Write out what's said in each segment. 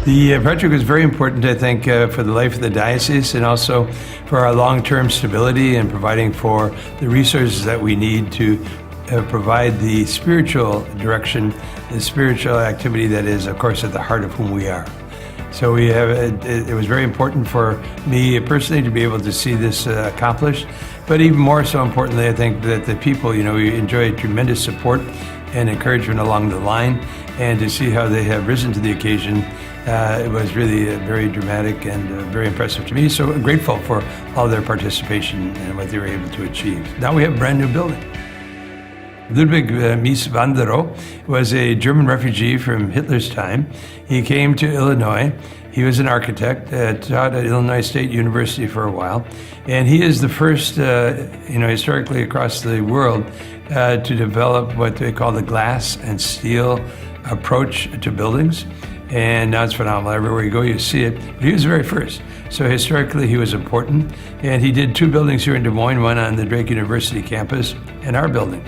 The project was very important, I think, for the life of the diocese and also for our long-term stability and providing for the resources that we need to provide the spiritual direction, the spiritual activity that is, of course, at the heart of whom we are. So it was very important for me personally to be able to see this accomplished, but even more so importantly, I think that the people, we enjoy tremendous support and encouragement along the line, and to see how they have risen to the occasion, it was really very dramatic and very impressive to me. So I'm grateful for all their participation and what they were able to achieve. Now we have a brand new building. Ludwig Mies was a German refugee from Hitler's time. He came to Illinois. He was an architect, taught at Illinois State University for a while, and he is the first, historically across the world, to develop what they call the glass and steel approach to buildings. And now it's phenomenal. Everywhere you go, you see it. But he was the very first. So historically, he was important. And he did two buildings here in Des Moines, one on the Drake University campus and our building.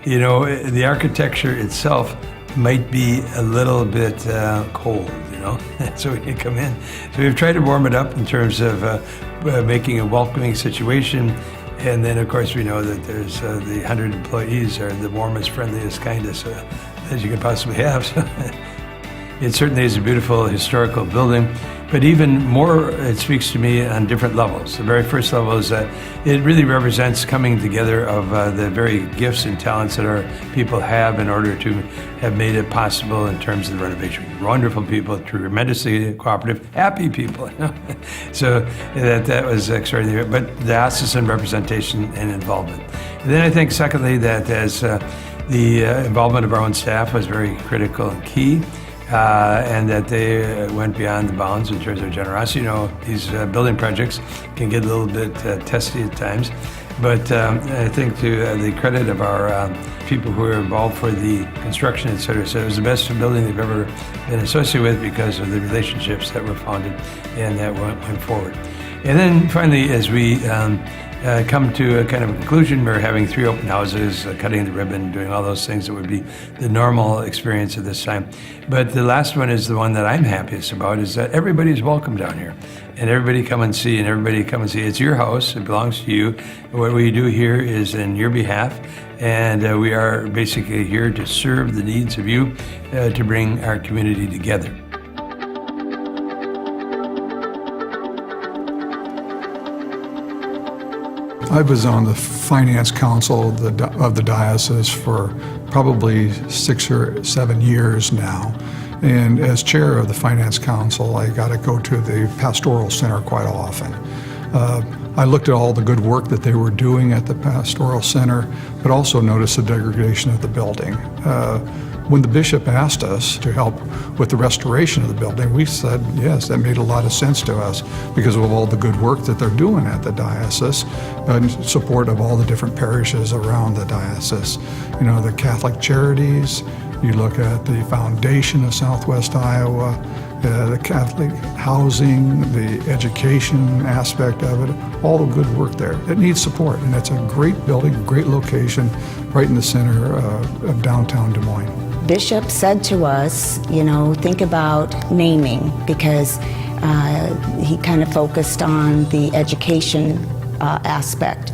The architecture itself might be a little bit cold, so when you come in. So we've tried to warm it up in terms of making a welcoming situation. And then, of course, we know that there's the 100 employees are the warmest, friendliest, kindest as you could possibly have. So it certainly is a beautiful historical building, but even more, it speaks to me on different levels. The very first level is that it really represents coming together of the very gifts and talents that our people have in order to have made it possible in terms of the renovation. Wonderful people, tremendously cooperative, happy people. So that was extraordinary, but diocesan representation and involvement. And then I think, secondly, that as the involvement of our own staff was very critical and key, and that they went beyond the bounds in terms of generosity. These building projects can get a little bit testy at times, but I think to the credit of our people who were involved for the construction, et cetera, so it was the best building they've ever been associated with because of the relationships that were founded and that went forward. And then finally, as we come to a kind of a conclusion, we're having 3 open houses, cutting the ribbon, doing all those things that would be the normal experience at this time. But the last one is the one that I'm happiest about, is that everybody's welcome down here. And everybody come and see, It's your house, it belongs to you. What we do here is in your behalf, and we are basically here to serve the needs of you, to bring our community together. I was on the finance council of the diocese for probably 6 or 7 years now. And as chair of the finance council, I got to go to the pastoral center quite often. I looked at all the good work that they were doing at the pastoral center, but also noticed the degradation of the building. When the bishop asked us to help with the restoration of the building, we said, yes, that made a lot of sense to us because of all the good work that they're doing at the diocese in support of all the different parishes around the diocese. The Catholic Charities, you look at the Foundation of Southwest Iowa, the Catholic housing, the education aspect of it, all the good work there. It needs support, and it's a great building, a great location right in the center of downtown Des Moines. Bishop said to us, think about naming, because he kind of focused on the education aspect.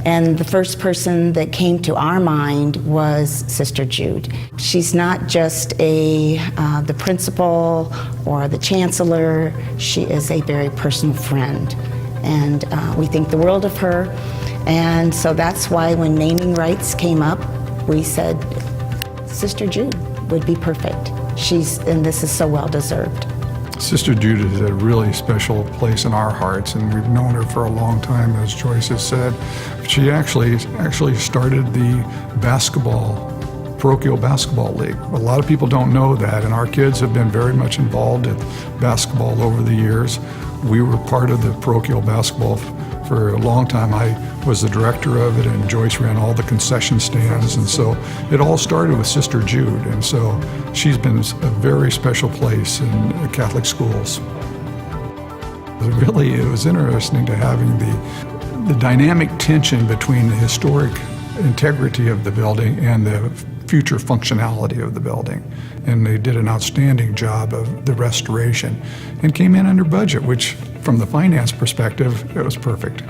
And the first person that came to our mind was Sister Jude. She's not just the principal or the chancellor, she is a very personal friend. And we think the world of her. And so that's why when naming rights came up, we said, Sister Jude would be perfect. And this is so well deserved. Sister Jude is a really special place in our hearts, and we've known her for a long time, as Joyce has said. She actually started the parochial basketball league. A lot of people don't know that, and our kids have been very much involved in basketball over the years. We were part of the parochial basketball for a long time. I was the director of it, and Joyce ran all the concession stands, and so it all started with Sister Jude, and so she's been a very special place in Catholic schools. It was interesting to having the dynamic tension between the historic integrity of the building and the future functionality of the building. And they did an outstanding job of the restoration and came in under budget, which from the finance perspective, it was perfect.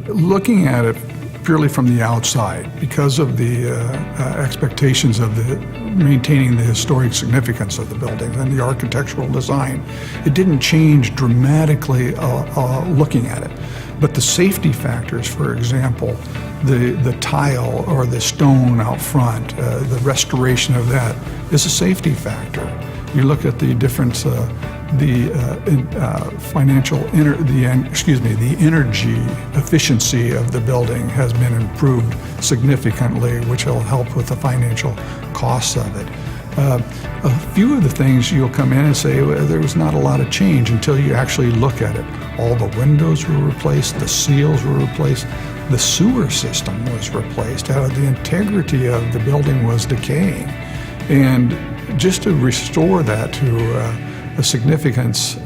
Looking at it purely from the outside, because of the expectations of maintaining the historic significance of the building and the architectural design, it didn't change dramatically looking at it. But the safety factors, for example, the tile or the stone out front, the restoration of that is a safety factor. You look at the difference, the energy efficiency of the building has been improved significantly, which will help with the financial costs of it. A few of the things you'll come in and say, well, there was not a lot of change until you actually look at it. All the windows were replaced, the seals were replaced, the sewer system was replaced, the integrity of the building was decaying. And just to restore that to a significance,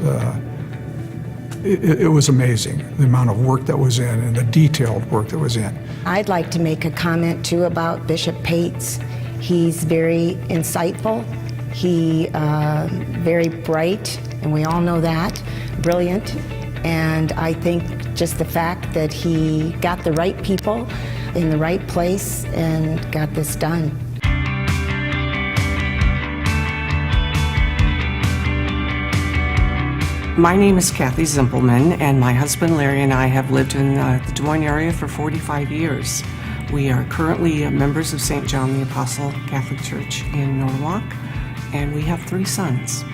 it was amazing, the amount of work that was in and the detailed work that was in. I'd like to make a comment too about Bishop Pates. He's very insightful. He very bright, and we all know that, brilliant. And I think just the fact that he got the right people in the right place and got this done. My name is Kathy Zimpelman, and my husband Larry and I have lived in the Des Moines area for 45 years. We are currently members of St. John the Apostle Catholic Church in Norwalk, and we have 3 sons.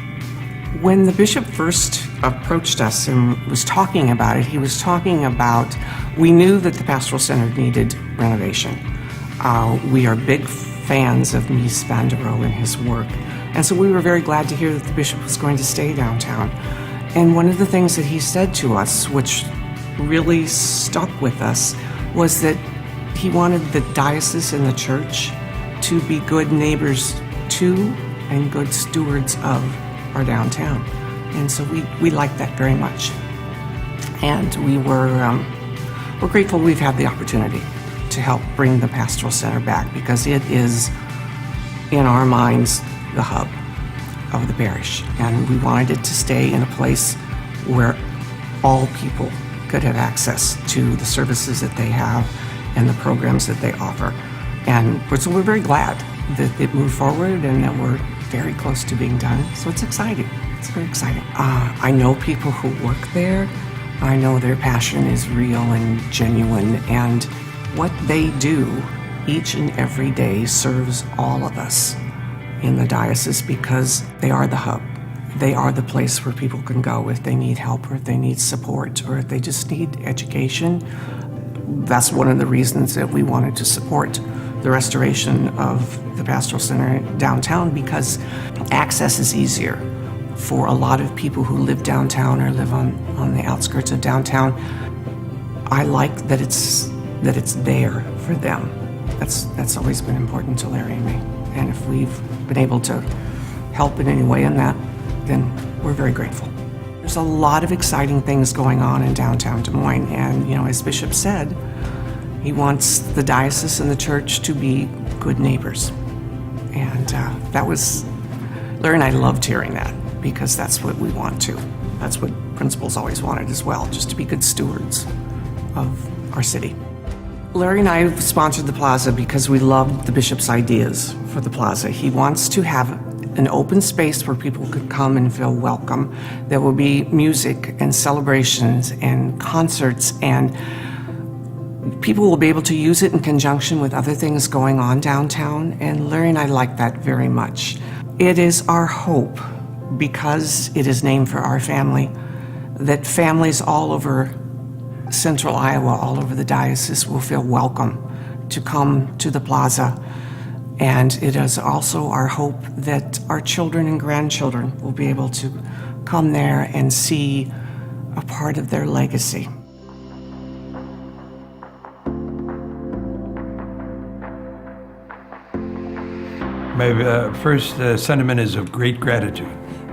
When the bishop first approached us and was talking about it, he was talking about, we knew that the Pastoral Center needed renovation. We are big fans of Mies van der Rohe and his work, and so we were very glad to hear that the bishop was going to stay downtown. And one of the things that he said to us, which really stuck with us, was that he wanted the diocese and the church to be good neighbors to and good stewards of our downtown. And so we like that very much. And we're grateful we've had the opportunity to help bring the Pastoral Center back, because it is, in our minds, the hub of the parish. And we wanted it to stay in a place where all people could have access to the services that they have and the programs that they offer. And so we're very glad that it moved forward and that we're very close to being done. So it's exciting. It's very exciting. I know people who work there. I know their passion is real and genuine, and what they do each and every day serves all of us in the diocese, because they are the hub. They are the place where people can go if they need help, or if they need support, or if they just need education. That's one of the reasons that we wanted to support the restoration of the Pastoral Center downtown, because access is easier for a lot of people who live downtown or live on the outskirts of downtown. I like that it's there for them. That's always been important to Larry and me. And if we've been able to help in any way in that, then we're very grateful. There's a lot of exciting things going on in downtown Des Moines, and as Bishop said, he wants the diocese and the church to be good neighbors. And that was, Larry and I loved hearing that, because that's what we want to. That's what principals always wanted as well, just to be good stewards of our city. Larry and I sponsored the plaza because we loved the bishop's ideas for the plaza. He wants to have an open space where people could come and feel welcome. There will be music and celebrations and concerts, and people will be able to use it in conjunction with other things going on downtown, and Larry and I like that very much. It is our hope, because it is named for our family, that families all over Central Iowa, all over the diocese, will feel welcome to come to the plaza. And it is also our hope that our children and grandchildren will be able to come there and see a part of their legacy. My first sentiment is of great gratitude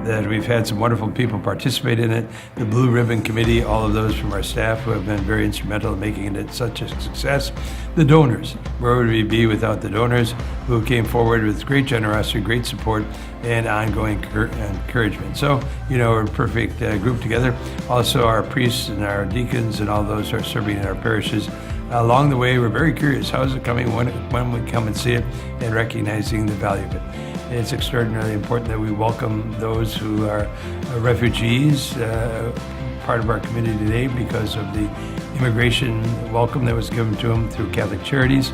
that we've had some wonderful people participate in it. The Blue Ribbon Committee, all of those from our staff who have been very instrumental in making it such a success. The donors, where would we be without the donors who came forward with great generosity, great support, and ongoing encouragement. So, we're a perfect group together. Also, our priests and our deacons and all those who are serving in our parishes. Along the way, we're very curious. How is it coming? When we come and see it, and recognizing the value of it. And it's extraordinarily important that we welcome those who are refugees, part of our community today because of the immigration welcome that was given to them through Catholic Charities.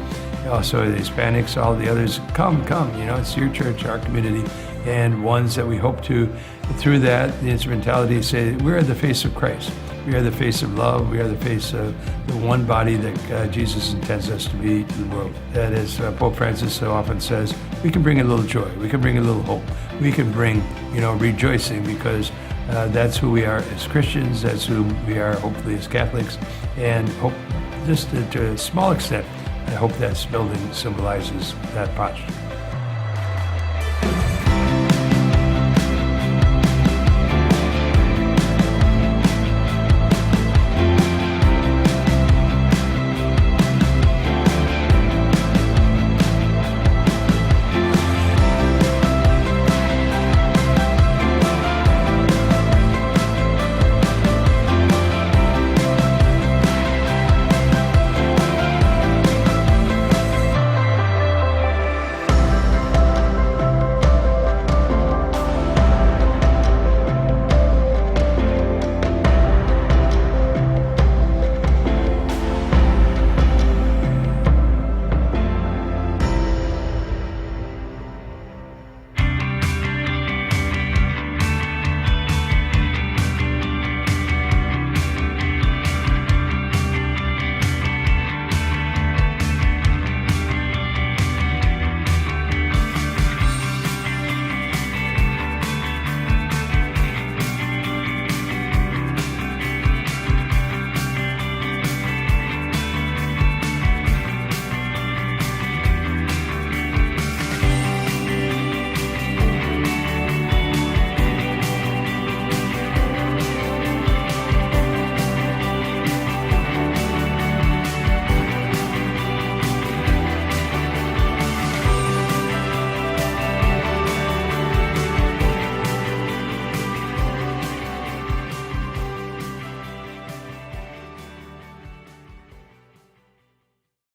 Also the Hispanics, all the others, come, it's your church, our community, and ones that we hope to, through that, the instrumentality, say, we are the face of Christ. We are the face of love. We are the face of the one body that Jesus intends us to be to the world. That, as Pope Francis so often says, we can bring a little joy. We can bring a little hope. We can bring, rejoicing, because that's who we are as Christians. That's who we are, hopefully, as Catholics. And hope, just to a small extent, I hope that building symbolizes that posture.